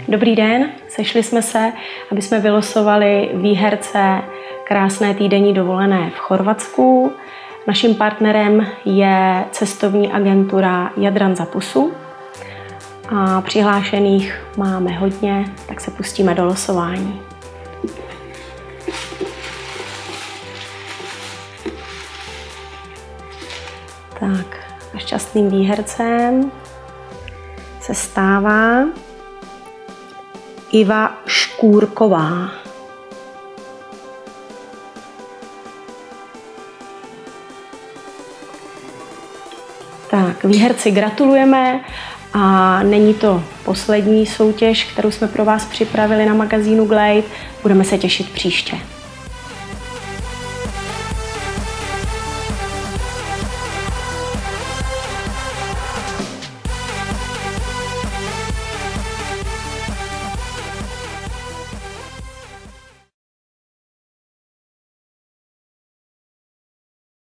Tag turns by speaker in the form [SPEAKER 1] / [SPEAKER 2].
[SPEAKER 1] Dobrý den, sešli jsme se, aby jsme vylosovali výherce krásné týdenní dovolené v Chorvatsku. Naším partnerem je cestovní agentura Jadran za pusu. A přihlášených máme hodně, tak se pustíme do losování. Tak, a šťastným výhercem se stává Iva Škůrková. Tak, výherci gratulujeme a není to poslední soutěž, kterou jsme pro vás připravili na magazínu Glade. Budeme se těšit příště.